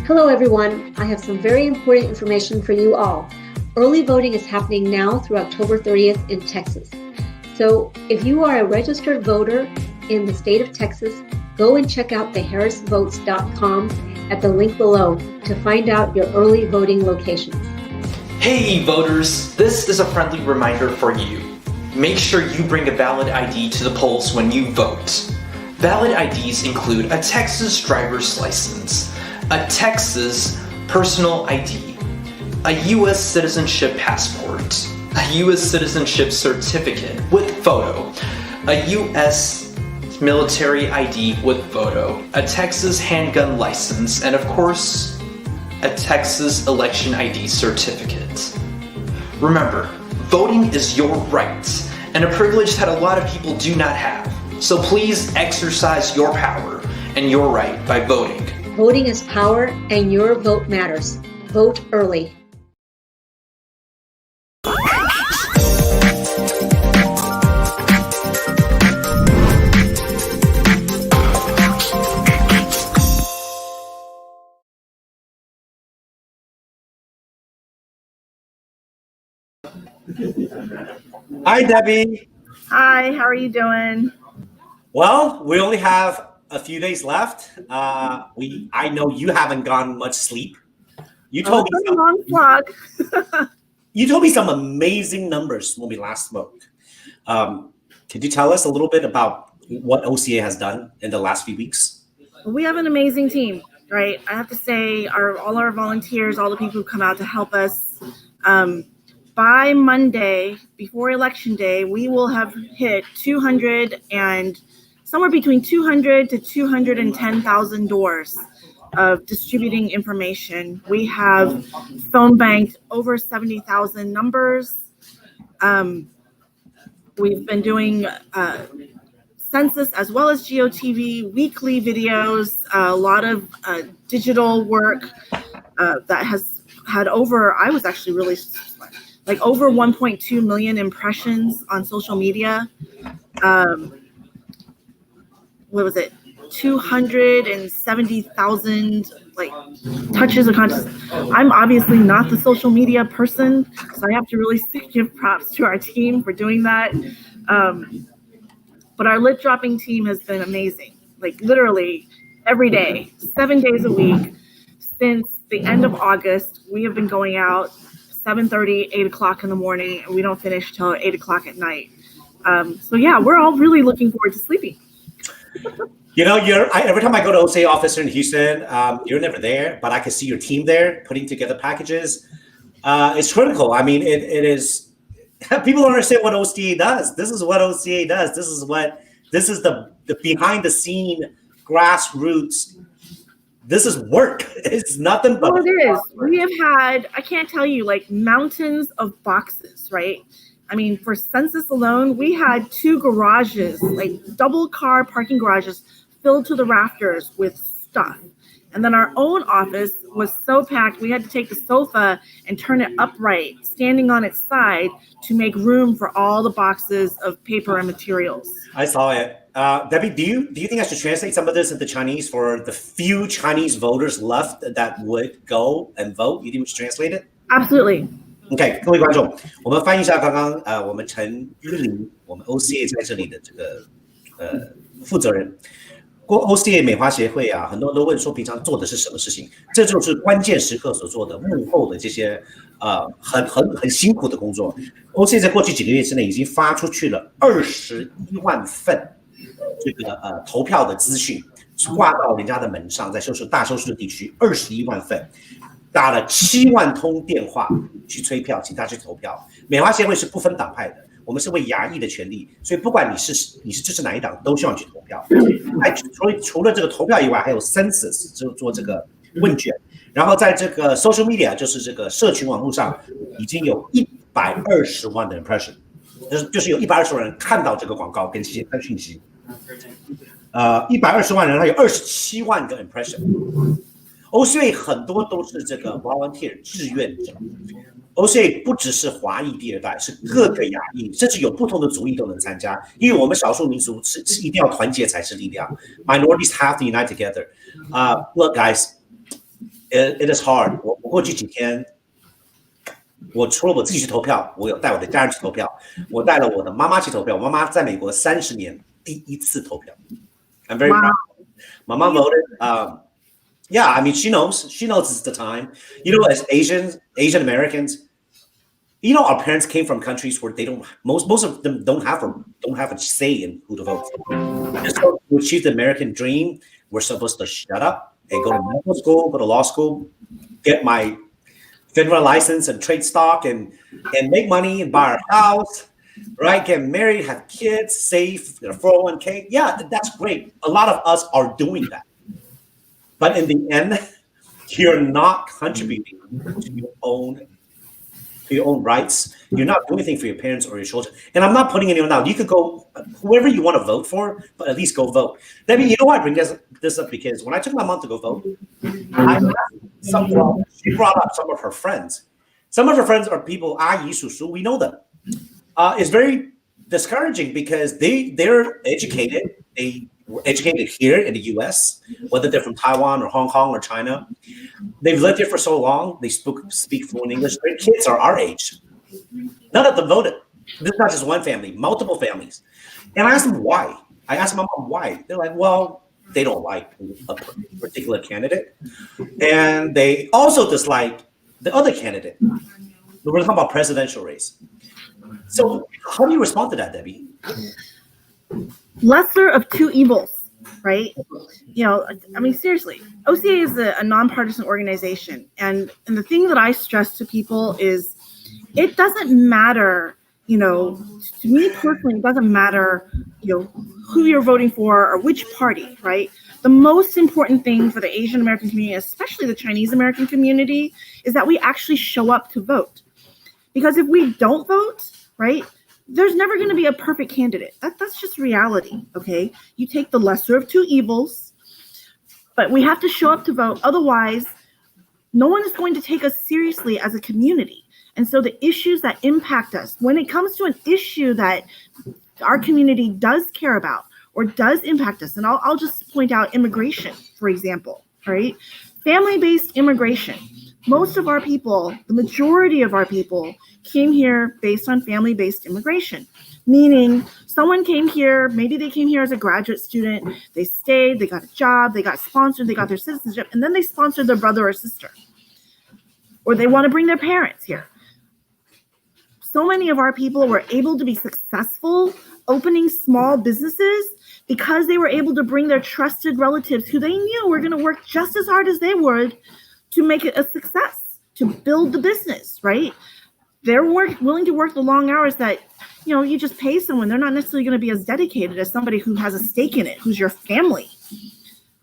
Hello, everyone. I have some very important information for you all. Early voting is happening now through October 30th in Texas. So if you are a registered voter in the state of Texas, go and check out theharrisvotes.com at the link below to find out your early voting locations. Hey voters, this is a friendly reminder for you. Make sure you bring a valid ID to the polls when you vote. Valid IDs include a Texas driver's license, a Texas personal ID, a U.S. citizenship passport, a U.S. citizenship certificate with photo, a U.S. military ID with photo, a Texas handgun license, and of course, a Texas election ID certificate. Remember, voting is your right and a privilege that a lot of people do not have. So please exercise your power and your right by voting. Voting is power and your vote matters. Vote early. Hi, Debbie. Hi, how are you doing? Well, we only have a few days left. I know you haven't gotten much sleep. You told me some long vlog. You told me some amazing numbers when we last spoke. Could you tell us a little bit about what OCA has done in the last few weeks? We have an amazing team, right? I have to say, all our volunteers, all the people who come out to help us. By Monday, before Election Day, we will have hit 200 and somewhere between 200 to 210,000 doors of distributing information. We have phone banked over 70,000 numbers. We've been doing census as well as GOTV, weekly videos, a lot of digital work that has had over, I was actually really like over 1.2 million impressions on social media. What was it? 270,000 like touches of conscious. I'm obviously not the social media person, so I have to really give props to our team for doing that. But our lit dropping team has been amazing. Like literally every day, 7 days a week since the end of August, we have been going out 7:30, 8 o'clock in the morning, and we don't finish till 8 o'clock at night. So yeah, we're all really looking forward to sleeping. You know, every time I go to OCA office in Houston, you're never there, but I can see your team there putting together packages. It's critical. I mean, it is. People don't understand what OCA does. This is what OCA does. This is the behind the scene grassroots. This is work. It's nothing but. Well, it is. We have had, I can't tell you, like mountains of boxes, right? I mean, for census alone, we had 2 garages, like double car parking garages filled to the rafters with stuff. And then our own office was so packed, we had to take the sofa and turn it upright, standing on its side to make room for all the boxes of paper and materials. I saw it. Debbie, do you think I should translate some of this into Chinese for the few Chinese voters left that would go and vote? You think we should translate it? Absolutely. OK， 各位观众，我们翻译一下刚刚我们陈依林，我们 OCA 在这里的这个负责人。OCA 美华协会啊，很多人都问说平常做的是什么事情，这就是关键时刻所做的幕后的这些很辛苦的工作。OCA 在过去几个月之内已经发出去了21万份这个投票的资讯，挂到人家的门上，在大收视地区21万份，打了7万通电话去催票，请他去投票。美华协会是不分党派的。我们是为亚裔的权利，所以不管你是支持哪一党，都希望去投票。除了这个投票以外，还有 census 做这个问卷，然后在这个 social media 就是这个社群网络上，已经有120万的 impression， 就是有120万人看到这个广告跟讯息。120万人，他有27万个 impression。OCA 很多都是这个 volunteer 志愿者。OCA 不只是华裔第2代，是各个亚裔，甚至有不同的族裔都能参加，因为我们少数民族是一定要团结才是力量。Minorities have to unite together. Look, guys, it is hard. 我过去几天，我除了我自己去投票，我有带我的家人去投票，我带了我的妈妈去投票。我妈妈在美国30年第一次投票。I'm very proud. My mom voted. Yeah, I mean, she knows. She knows it's the time. You know, as Asian Americans, you know, our parents came from countries where they don't. Most of them don't have a say in who to vote for. Just to achieve the American dream, we're supposed to shut up and go to medical school, go to law school, get my federal license and trade stock, and make money and buy a house. Right, get married, have kids, save their 401k. Yeah, that's great. A lot of us are doing that. But in the end, you're not contributing to your own rights. You're not doing anything for your parents or your children. And I'm not putting anyone out. You could go whoever you want to vote for, but at least go vote. Debbie, you know why I bring this up? Because when I took my mom to go vote, she brought up some of her friends. Some of her friends are people, we know them. It's very discouraging because they're educated. They were educated here in the U.S., whether they're from Taiwan or Hong Kong or China. They've lived here for so long. They speak fluent English. Their kids are our age. None of them voted. This is not just one family, multiple families. And I asked them why. I asked my mom why. They're like, well, they don't like a particular candidate. And they also dislike the other candidate. We're talking about presidential race. So how do you respond to that, Debbie? Lesser of two evils, right? You know, I mean, seriously, OCA is a nonpartisan organization. And the thing that I stress to people is it doesn't matter, you know, to me personally, it doesn't matter, you know, who you're voting for or which party, right? The most important thing for the Asian American community, especially the Chinese American community, is that we actually show up to vote. Because if we don't vote, right, there's never going to be a perfect candidate. That's just reality, okay? You take the lesser of two evils, but we have to show up to vote. Otherwise, no one is going to take us seriously as a community. And so the issues that impact us, when it comes to an issue that our community does care about or does impact us, and I'll just point out immigration, for example, right? Family-based immigration. Most of our people, the majority of our people, came here based on family-based immigration, meaning someone came here, maybe they came here as a graduate student, they stayed, they got a job, they got sponsored, they got their citizenship, and then they sponsored their brother or sister, or they want to bring their parents here. So many of our people were able to be successful opening small businesses because they were able to bring their trusted relatives who they knew were going to work just as hard as they would to make it a success, to build the business, right? They're willing to work the long hours that, you know, you just pay someone. They're not necessarily going to be as dedicated as somebody who has a stake in it, who's your family.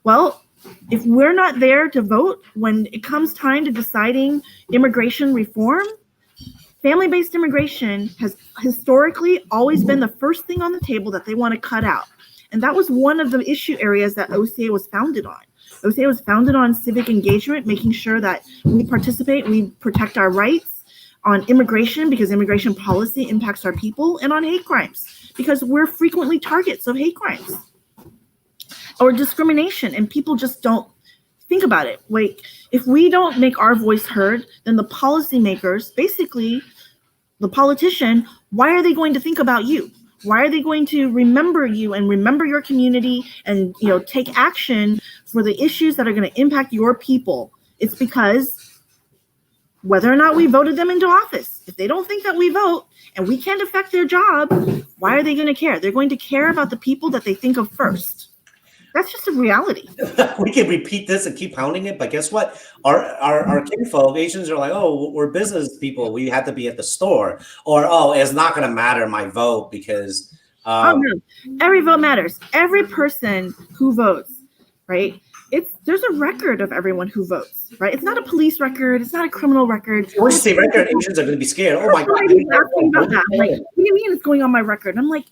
Well, if we're not there to vote when it comes time to deciding immigration reform, family-based immigration has historically always been the first thing on the table that they want to cut out. And that was one of the issue areas that OCA was founded on. OCA was founded on civic engagement, making sure that we participate, we protect our rights, on immigration because immigration policy impacts our people, and on hate crimes because we're frequently targets of hate crimes or discrimination, and people just don't think about it. Like, if we don't make our voice heard, then the policymakers, basically the politician, why are they going to think about you? Why are they going to remember you and remember your community and, you know, take action for the issues that are going to impact your people? It's because whether or not we voted them into office, if they don't think that we vote and we can't affect their job, why are they going to care? They're going to care about the people that they think of first. That's just a reality. We can repeat this and keep pounding it, but guess what? Our kinfolk, Asians, are like, oh, we're business people. We have to be at the store. Or, oh, it's not going to matter my vote because... oh, no. Every vote matters. Every person who votes, right? There's a record of everyone who votes, right? It's not a police record. It's not a criminal record. Once you say record, Asians are going to be scared. Oh, my God. Asking about that. Like, what do you mean it's going on my record? I'm like,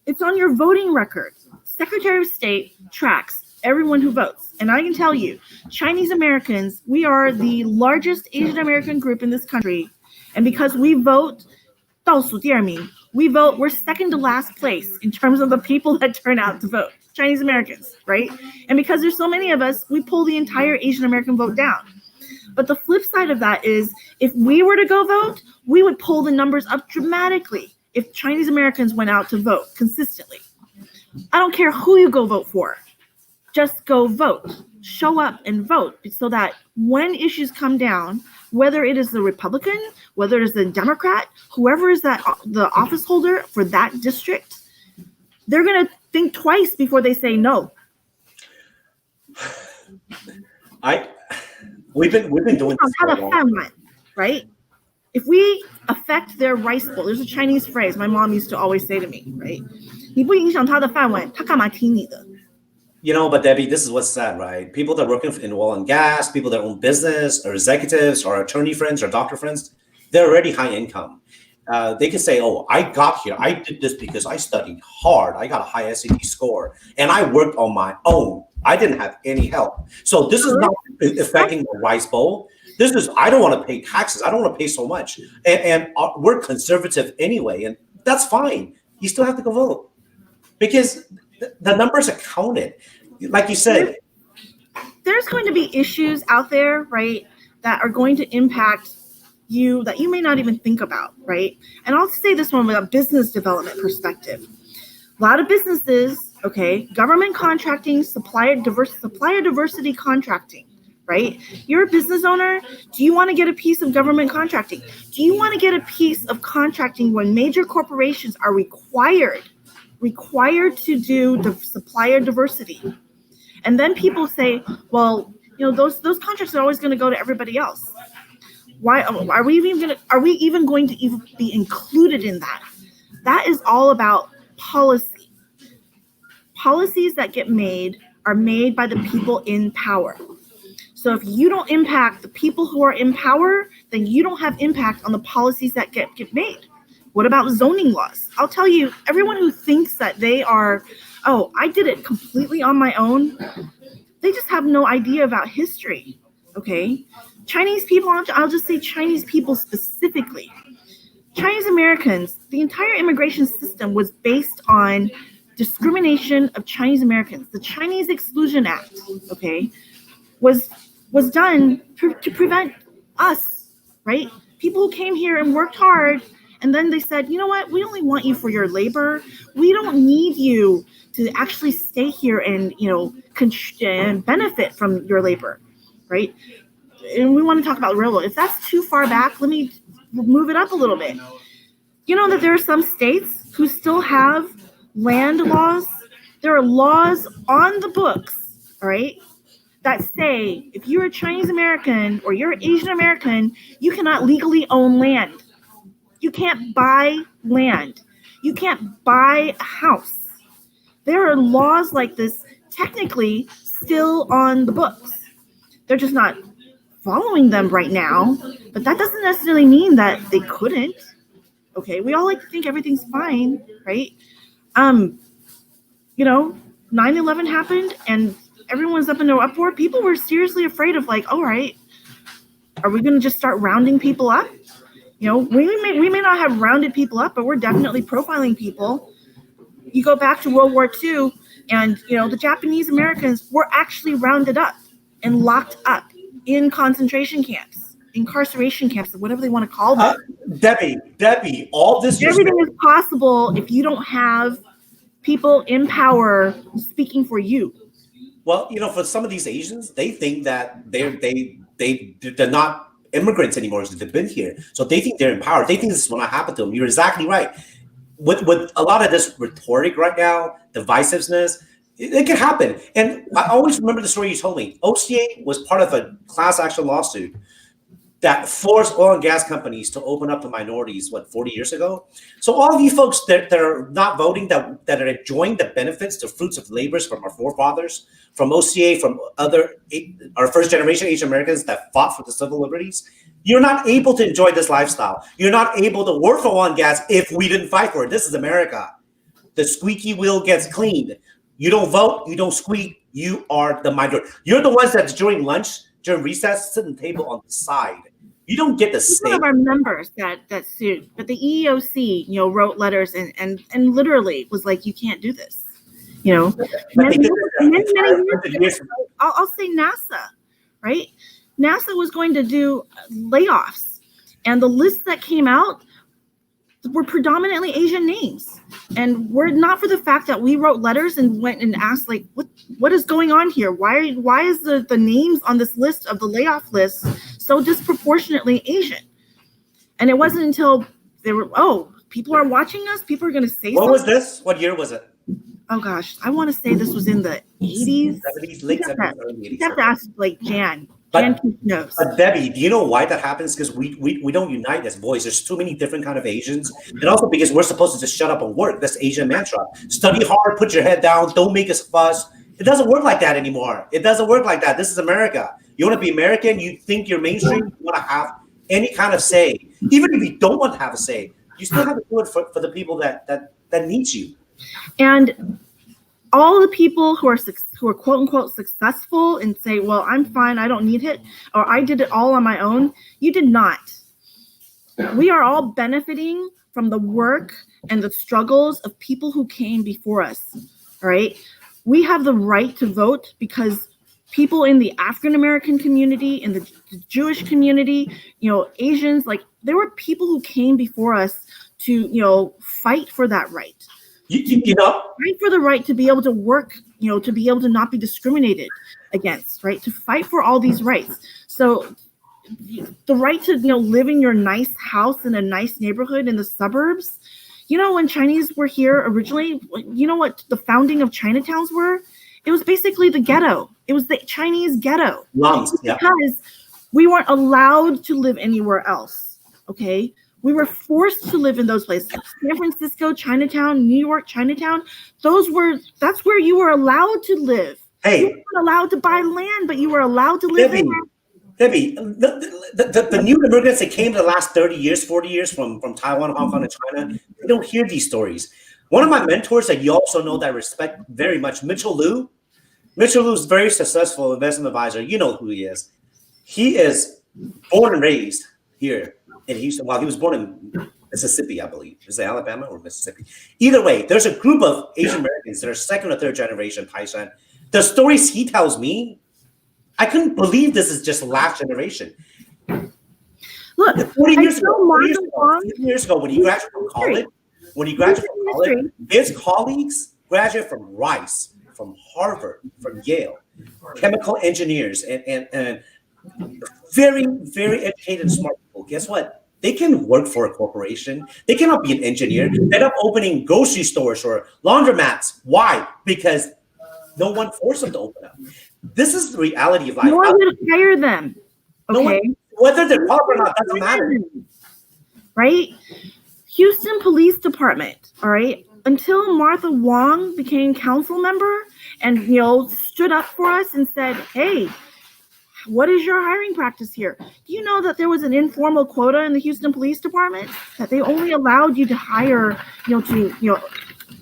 it's on your voting record. Secretary of State tracks everyone who votes. And I can tell you, Chinese Americans, we are the largest Asian American group in this country. And because we vote, we're second to last place in terms of the people that turn out to vote. Chinese Americans, right? And because there's so many of us, we pull the entire Asian American vote down. But the flip side of that is if we were to go vote, we would pull the numbers up dramatically if Chinese Americans went out to vote consistently. I don't care who you go vote for. Just go vote. Show up and vote so that when issues come down, whether it is the Republican, whether it is the Democrat, whoever is the office holder for that district, they're going to think twice before they say no. We've been doing this for a long. Right? If we affect their rice bowl, there's a Chinese phrase my mom used to always say to me, right? 你不影响他的饭碗，他干嘛听你的？ You know, but Debbie, this is what's sad, right? People that work in oil and gas, people that own business, or executives, or attorney friends, or doctor friends, they're already high income. They can say, oh, I got here. I did this because I studied hard. I got a high SAT score, and I worked on my own. I didn't have any help. So this is not affecting the rice bowl. This is, I don't want to pay taxes. I don't want to pay so much. And we're conservative anyway, and that's fine. You still have to go vote because the numbers are counted. Like you said, there's going to be issues out there, right, that are going to impact you that you may not even think about, right? And I'll say this one with a business development perspective. A lot of businesses, okay, government contracting, supplier diversity contracting, right? You're a business owner. Do you want to get a piece of government contracting? Do you want to get a piece of contracting when major corporations are required to do the supplier diversity? And then people say, well, you know, those contracts are always going to go to everybody else. Why are we even going to be included in that? That is all about policy. Policies that get made are made by the people in power. So if you don't impact the people who are in power, then you don't have impact on the policies that get made. What about zoning laws? I'll tell you, everyone who thinks that they are, oh, I did it completely on my own, they just have no idea about history, okay? Chinese people, I'll just say Chinese people specifically. Chinese Americans, the entire immigration system was based on discrimination of Chinese Americans. The Chinese Exclusion Act, okay, was done to prevent us, right? People who came here and worked hard, and then they said, you know what, we only want you for your labor. We don't need you to actually stay here and, you know, and benefit from your labor, right? And we want to talk about railroad. If that's too far back, let me move it up a little bit. You know that there are some states who still have land laws. There are laws on the books, all right, that say if you're a Chinese American or you're Asian American, you cannot legally own land. You can't buy land. You can't buy a house. There are laws like this technically still on the books. They're just not following them right now, but that doesn't necessarily mean that they couldn't. Okay, we all like to think everything's fine, right? You know, 9/11 happened and everyone's up in an uproar. People were seriously afraid of, like, all right, are we going to just start rounding people up? You know, we may not have rounded people up, but we're definitely profiling people. You go back to World War II, and, you know, the Japanese Americans were actually rounded up and locked up in concentration camps, incarceration camps, whatever they want to call them. Debbie, all this. Everything is possible if you don't have people in power speaking for you. Well, you know, for some of these Asians, they think that they're not immigrants anymore because they've been here. So they think they're in power. They think this is going to happen to them. You're exactly right. With a lot of this rhetoric right now, divisiveness, it can happen. And I always remember the story you told me. OCA was part of a class action lawsuit that forced oil and gas companies to open up to minorities, 40 years ago? So all of you folks that are not voting, that are enjoying the benefits, the fruits of labors from our forefathers, from OCA, from our first generation Asian Americans that fought for the civil liberties, you're not able to enjoy this lifestyle. You're not able to work for oil and gas if we didn't fight for it. This is America. The squeaky wheel gets cleaned. You don't vote, you don't squeak, you are the minority. You're the ones that during lunch, during recess, sit at the table on the side. You don't get the same. One of our members that sued, but the EEOC, you know, wrote letters and literally was like, you can't do this. You know, many years ago, I'll say NASA, right? NASA was going to do layoffs, and the lists that came out were predominantly Asian names. And were it not for the fact that we wrote letters and went and asked, like, what is going on here? Why is the names on this list of the layoff list so disproportionately Asian? And it wasn't until they were, people are watching us. People are going to say What something. was this? What year was it? Oh gosh, I want to say this was in the 80s. 70s, late 70s, early 80s. You have to ask like Jan. But- Jan knows. But Debbie, do you know why that happens? Because we don't unite as boys. There's too many different kind of Asians, and also because we're supposed to just shut up and work. That's Asian mantra. Study hard, put your head down, don't make us fuss. It doesn't work like that anymore. It doesn't work like that. This is America. You want to be American? You think you're mainstream? You want to have any kind of say, even if you don't want to have a say. You still have to do it for the people that need you. And all the people who are quote unquote successful and say, well, I'm fine, I don't need it, or I did it all on my own. You did not. We are all benefiting from the work and the struggles of people who came before us. All right. We have the right to vote because people in the African American community, in the Jewish community, Asians, like there were people who came before us to, fight for that right. You know, Fight for the right to be able to work, to be able to not be discriminated against, right? To fight for all these rights. So the right to, live in your nice house in a nice neighborhood in the suburbs. When Chinese were here originally, you know what the founding of Chinatowns were? It was basically the ghetto. It was the Chinese ghetto. lungs, yeah. Because we weren't allowed to live anywhere else, okay? We were forced to live in those places. San Francisco, Chinatown, New York, Chinatown. That's where you were allowed to live. Hey. You weren't allowed to buy land, but you were allowed to live there. Debbie, the new immigrants that came the last 30 years, 40 years from Taiwan, Hong Kong, and China, they don't hear these stories. One of my mentors that you also know that I respect very much, Mitchell Liu. Mitchell Liu is a very successful investment advisor. You know who he is. He is born and raised here in Houston. Well, he was born in Mississippi, I believe. Is it Alabama or Mississippi? Either way, there's a group of Asian Americans that are second or third generation Paisan. The stories he tells me, I couldn't believe this is just last generation. Look, 40 years I ago, know 40 Martha years ago, when he graduated from college, his colleagues graduated from Rice, from Harvard, from Yale, chemical engineers, and very, very educated and smart people. Guess what? They can work for a corporation. They cannot be an engineer. They end up opening grocery stores or laundromats. Why? Because no one forced them to open up. This is the reality of life. No one would hire them. Okay. No one, whether they're qualified or not, doesn't matter. Right? Houston Police Department, all right? Until Martha Wong became council member and, stood up for us and said, hey, what is your hiring practice here? Do you know that there was an informal quota in the Houston Police Department that they only allowed you to hire, to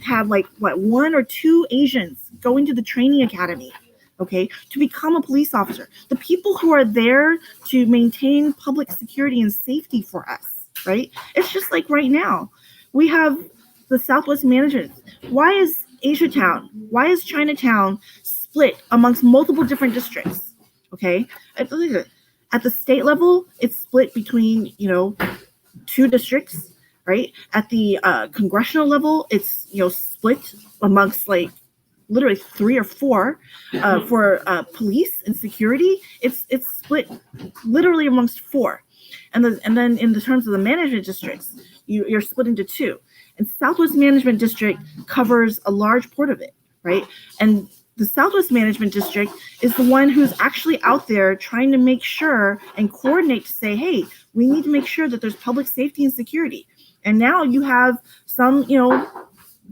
have like one or two Asians go into the training academy, okay, to become a police officer. The people who are there to maintain public security and safety for us, right? It's just like right now, we have the Southwest Management. Why is why is Chinatown split amongst multiple different districts? Okay, at the state level, it's split between, two districts, right? At the congressional level, it's, split amongst like literally 3 or 4 for police and security. It's split literally amongst 4. And then in the terms of the management districts, you're split into 2. And Southwest Management District covers a large part of it, right? And the Southwest Management District is the one who's actually out there trying to make sure and coordinate to say, hey, we need to make sure that there's public safety and security. And now you have some,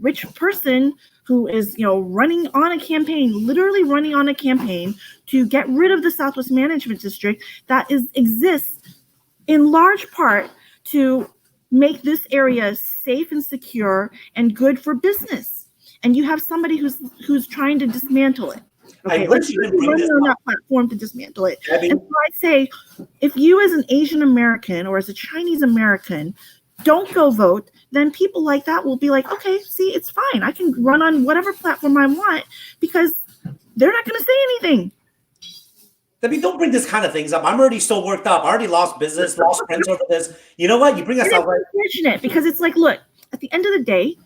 rich person who is, running on a campaign, literally running on a campaign to get rid of the Southwest Management District that exists in large part to make this area safe and secure and good for business. And you have somebody who's trying to dismantle it. Okay, I wish you didn't bring this on up. that platform to dismantle it. Debbie. And so I say, if you as an Asian American or as a Chinese American don't go vote, then people like that will be like, okay, see, it's fine. I can run on whatever platform I want because they're not going to say anything. Debbie, don't bring this kind of things up. I'm already so worked up. I already lost business, lost friends over this. You know what? You bring us out. It's unfortunate because it's like, look, at the end of the day,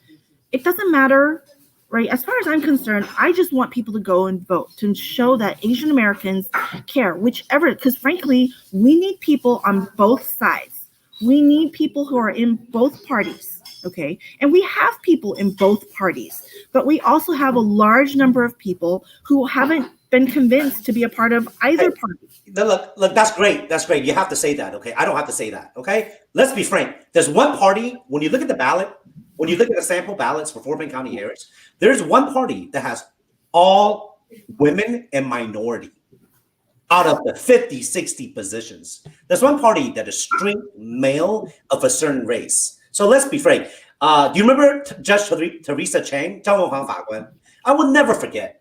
it doesn't matter, right? As far as I'm concerned, I just want people to go and vote to show that Asian Americans care, whichever, because frankly, we need people on both sides. We need people who are in both parties, okay? And we have people in both parties, but we also have a large number of people who haven't been convinced to be a part of either party. Look, that's great. That's great. You have to say that, okay? I don't have to say that, okay? Let's be frank. There's one party, when you look at the ballot, when you look at the sample ballots for Fort Bend County areas, there's one party that has all women and minority out of the 50, 60 positions. There's one party that is straight male of a certain race. So let's be frank. Do you remember Judge Teresa Chang? I will never forget.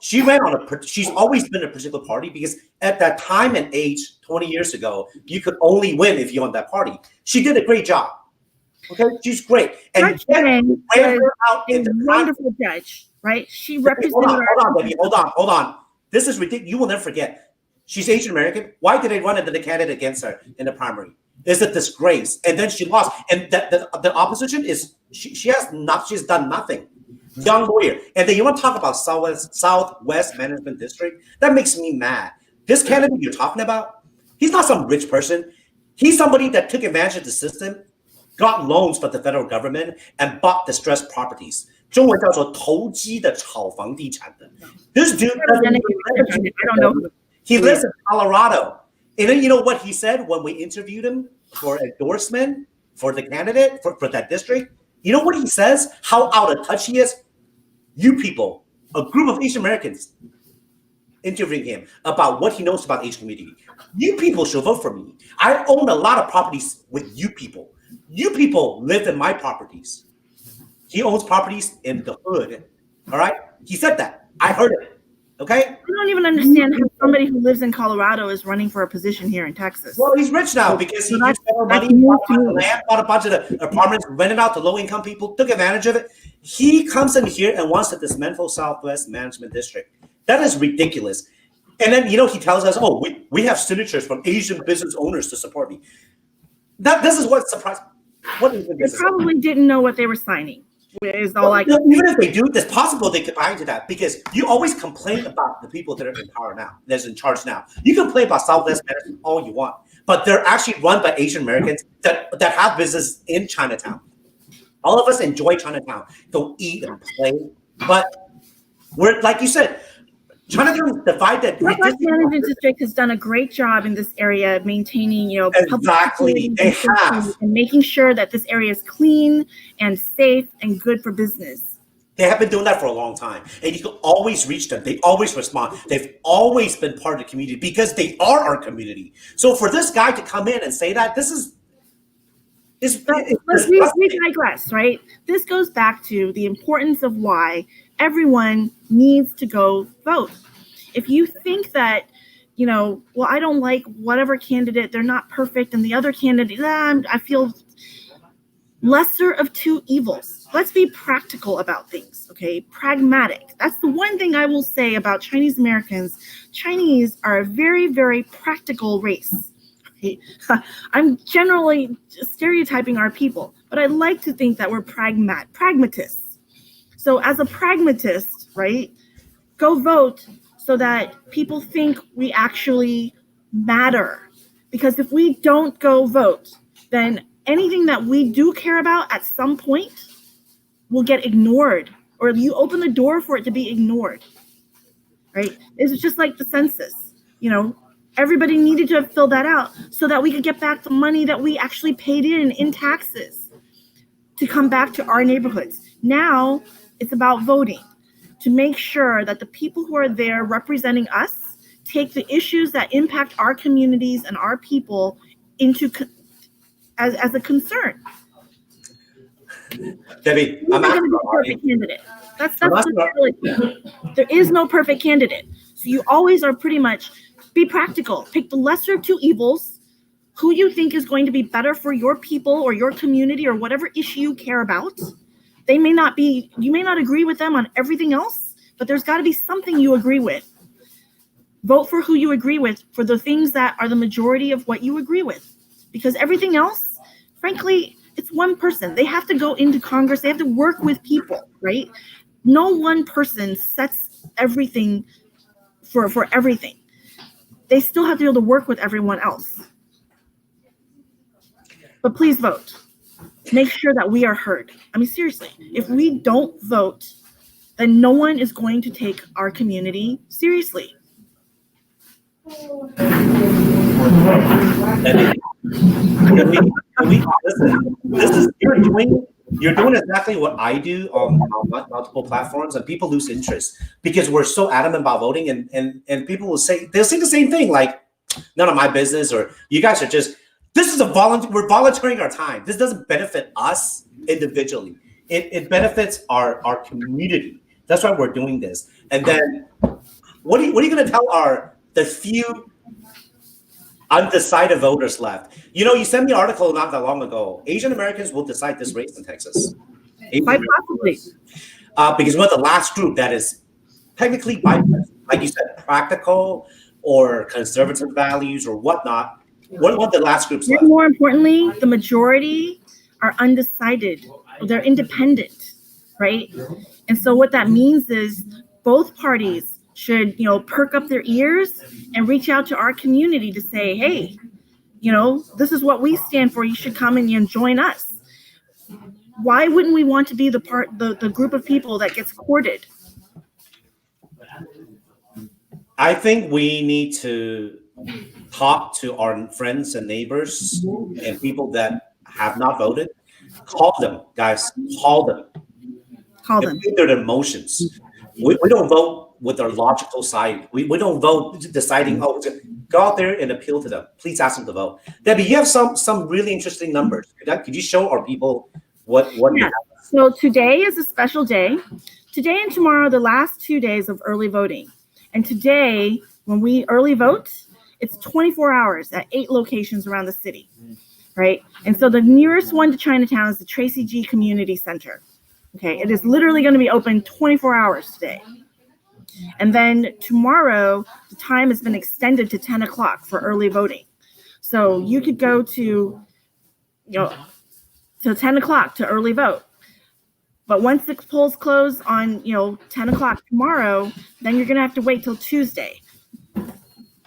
She ran on she's always been a particular party because at that time and age, 20 years ago, you could only win if you're on that party. She did a great job. Okay, she's great. And ran her out in the wonderful judge, right? She represented. Hold on. This is ridiculous. You will never forget. She's Asian American. Why did they run into the candidate against her in the primary? It's a disgrace. And then she lost. And the opposition is she has done nothing. Young lawyer. And then you want to talk about Southwest Management District? That makes me mad. This candidate you're talking about, he's not some rich person. He's somebody that took advantage of the system, got loans from the federal government, and bought distressed properties. 中文叫做投机的炒房地产的. This dude, I don't know. He lives in Colorado. And then you know what he said when we interviewed him for endorsement for the candidate for that district? You know what he says? How out of touch he is? You people, a group of Asian Americans, interviewing him about what he knows about Asian community. You people should vote for me. I own a lot of properties with you people. You people live in my properties. He owns properties in the hood. All right? He said that. I heard it. Okay? I don't even understand how somebody who lives in Colorado is running for a position here in Texas. Well, he's rich now because he used more money, bought a bunch of the apartments, rented out to low-income people, took advantage of it. He comes in here and wants to dismantle Southwest Management District. That is ridiculous. And then, he tells us, oh, we have signatures from Asian business owners to support me. This is what surprised me. What is they probably didn't know what they were signing. Is all even if they do, it's possible they could buy into that because you always complain about the people that are in power now, that's in charge now. You complain about Southwest Management all you want, but they're actually run by Asian Americans that have business in Chinatown. All of us enjoy Chinatown, go eat and play, but we're like you said, Chinatown is divided. Southwest Management District has done a great job in this area of maintaining, exactly. They have. And making sure that this area is clean and safe and good for business. They have been doing that for a long time, and you can always reach them. They always respond. They've always been part of the community because they are our community. So for this guy to come in and say that, we digress, right? This goes back to the importance of why everyone needs to go vote. If you think that, well, I don't like whatever candidate, they're not perfect, and the other candidate, I feel lesser of two evils. Let's be practical about things, okay? Pragmatic. That's the one thing I will say about Chinese Americans. Chinese are a very, very practical race. Okay? I'm generally stereotyping our people, but I like to think that we're pragmatists. So as a pragmatist, right, go vote so that people think we actually matter. Because if we don't go vote, then anything that we do care about at some point will get ignored, or you open the door for it to be ignored, right? It's just like the census, everybody needed to fill that out so that we could get back the money that we actually paid in taxes to come back to our neighborhoods. Now, it's about voting to make sure that the people who are there representing us take the issues that impact our communities and our people into as a concern. Debbie, I'm not going to be a perfect candidate. That's there is no perfect candidate. So you always are pretty much be practical. Pick the lesser of two evils. Who you think is going to be better for your people or your community or whatever issue you care about. You may not agree with them on everything else, but there's got to be something you agree with. Vote for who you agree with, for the things that are the majority of what you agree with. Because everything else, frankly, it's one person. They have to go into Congress. They have to work with people, right? No one person sets everything for everything. They still have to be able to work with everyone else. But please vote. Make sure that we are heard. I mean, seriously, if we don't vote, then no one is going to take our community seriously. Listen, you're doing exactly what I do on multiple platforms, and people lose interest because we're so adamant about voting, and people will say, they'll say the same thing, like, none of my business, or you guys are just, this is we're volunteering our time. This doesn't benefit us individually. It benefits our community. That's why we're doing this. And then what are you going to tell the few undecided voters left? You know, you sent me an article not that long ago. Asian Americans will decide this race in Texas. Quite possibly. Because we're the last group that is technically, like you said, practical or conservative values or whatnot. What are the last groups left? And more importantly, the majority are undecided. They're independent, right? And so what that means is both parties should, perk up their ears and reach out to our community to say, hey, this is what we stand for. You should come and join us. Why wouldn't we want to be the group of people that gets courted? I think we need to talk to our friends and neighbors and people that have not voted. Call them, guys. Call them. Feel their emotions. We don't vote with our logical side. We don't vote deciding, go out there and appeal to them. Please ask them to vote. Debbie, you have some really interesting numbers. Could you show our people what you have? So today is a special day. Today and tomorrow are the last 2 days of early voting. And today, when we early vote, it's 24 hours at 8 locations around the city, right? And so the nearest one to Chinatown is the Tracy G Community Center. Okay, it is literally going to be open 24 hours today. And then tomorrow, the time has been extended to 10 o'clock for early voting. So you could go to 10 o'clock to early vote. But once the polls close on, 10 o'clock tomorrow, then you're going to have to wait till Tuesday,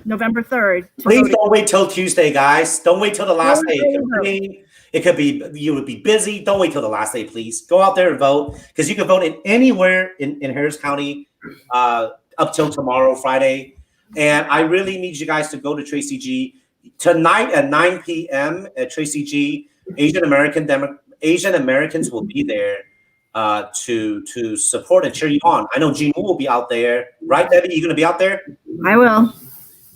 November 3rd. Please don't wait till Tuesday, guys. Don't wait till the last day. It could be, you would be busy. Don't wait till the last day, please. Go out there and vote, because you can vote anywhere in Harris County up till tomorrow, Friday. And I really need you guys to go to Tracy G. Tonight at 9 p.m. at Tracy G, Asian Americans will be there to support and cheer you on. I know Jean will be out there. Right, Debbie? You going to be out there? I will.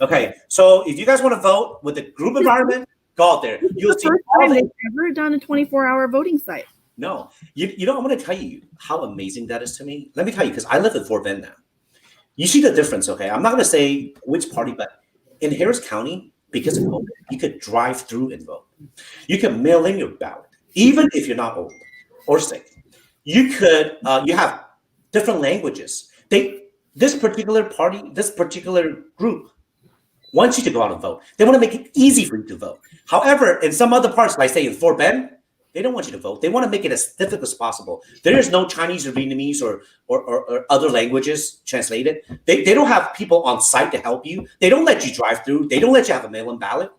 Okay. So if you guys want to vote with the group environment, go out there. You'll see first time they've ever done a 24-hour voting site. No. You know, I'm going to tell you how amazing that is to me. Let me tell you, because I live in Fort Bend now. You see the difference, okay? I'm not going to say which party, but in Harris County, because of COVID, you could drive through and vote. You can mail in your ballot, even if you're not old or sick. You could, you have different languages. This particular party, this particular group wants you to go out and vote. They want to make it easy for you to vote. However, in some other parts, like say in Fort Bend, they don't want you to vote. They want to make it as difficult as possible. There is no Chinese or Vietnamese or other languages translated. They don't have people on site to help you. They don't let you drive through. They don't let you have a mail-in ballot.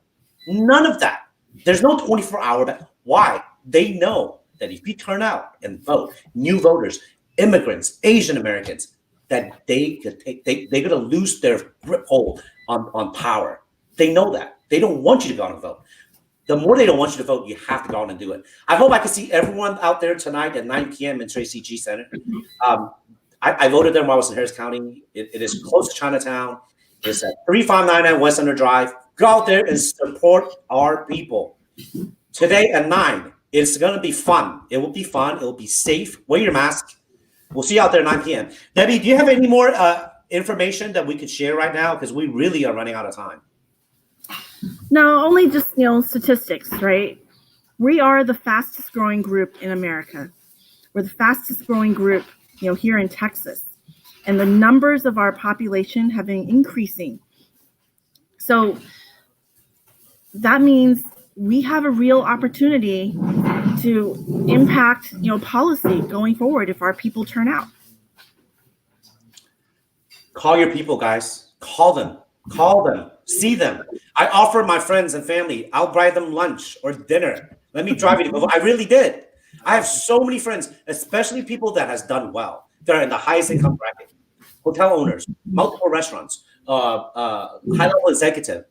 None of that. There's no 24-hour ballot. Why? They know that if you turn out and vote, new voters, immigrants, Asian Americans, that they're going to lose their grip hold on power. They know that. They don't want you to go out and vote. The more they don't want you to vote, you have to go out and do it. I hope I can see everyone out there tonight at 9 p.m. in Tracy G Center. I voted there when I was in Harris County. It is close to Chinatown. It's at 3599 West Center Drive. Go out there and support our people. Today at 9, it's going to be fun. It will be fun. It will be safe. Wear your mask. We'll see you out there at 9 p.m. Debbie, do you have any more information that we could share right now? Because we really are running out of time. No, only just, statistics, right? We are the fastest growing group in America. We're the fastest growing group, here in Texas. And the numbers of our population have been increasing. So that means we have a real opportunity to impact, policy going forward if our people turn out. Call your people, guys. Call them. See them. I offer my friends and family, I'll buy them lunch or dinner. Let me drive you to vote. I really did. I have so many friends, especially people that has done well. They're in the highest income bracket. Hotel owners, multiple restaurants, high-level executive.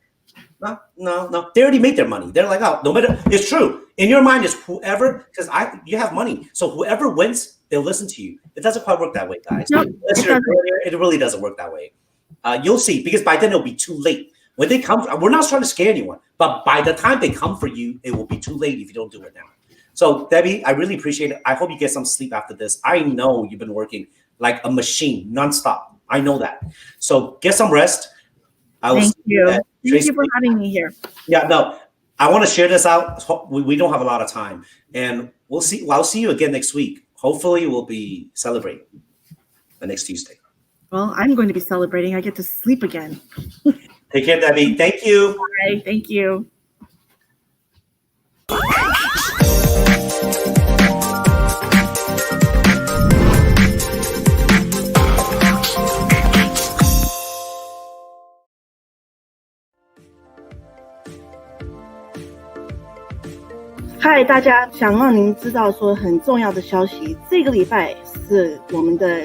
No. They already made their money. They're like, oh, no matter. It's true. In your mind, it's whoever, because you have money. So whoever wins, they'll listen to you. It doesn't quite work that way, guys. No, it really doesn't work that way. You'll see, because by then it'll be too late. When they come, we're not trying to scare anyone, but by the time they come for you, it will be too late if you don't do it now. So, Debbie, I really appreciate it. I hope you get some sleep after this. I know you've been working like a machine, nonstop. I know that. So get some rest. Thank you. Thank you for having me here. Yeah, no, I want to share this out. We don't have a lot of time, and we'll see. Well, I'll see you again next week. Hopefully, we'll be celebrating the next Tuesday. Well, I'm going to be celebrating. I get to sleep again. Take care, Debbie. Thank you. All right. Thank you.嗨，大家，想让您知道说很重要的消息，这个礼拜是我们的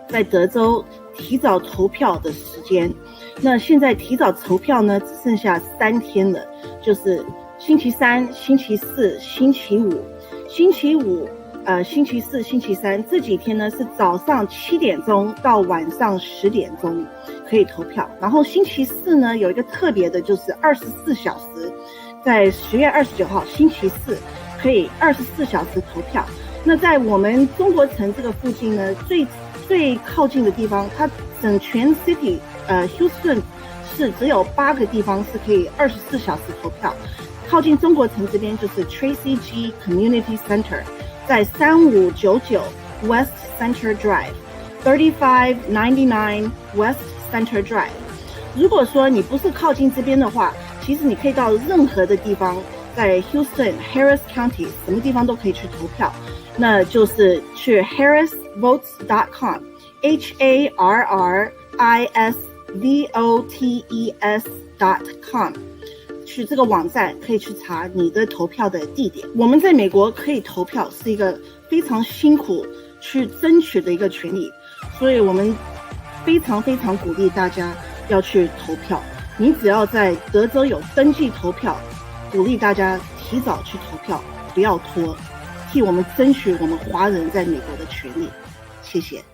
在德州提早投票的时间。那现在提早投票呢，只剩下3天了，就是星期三、星期四、星期五。星期五、星期四、星期三这几天呢是早上7点钟到晚上10点钟可以投票。然后星期四呢有一个特别的，就是24小时。在10月29号星期四可以24小时投票。那在我们中国城这个附近呢，最靠近的地方，它整全 city Houston 是只有8个地方是可以24小时投票。靠近中国城这边就是 Tracy G Community Center， 在3599 West Center Drive， 3599 West Center Drive。如果说你不是靠近这边的话，其实你可以到任何的地方，在 Houston、Harris County 什么地方都可以去投票，那就是去 harrisvotes.com HARRISVOTES.com 去这个网站可以去查你的投票的地点。我们在美国可以投票是一个非常辛苦去争取的一个权利，所以我们非常非常鼓励大家要去投票。你只要在德州有登记投票，鼓励大家提早去投票，不要拖，替我们争取我们华人在美国的权利。谢谢。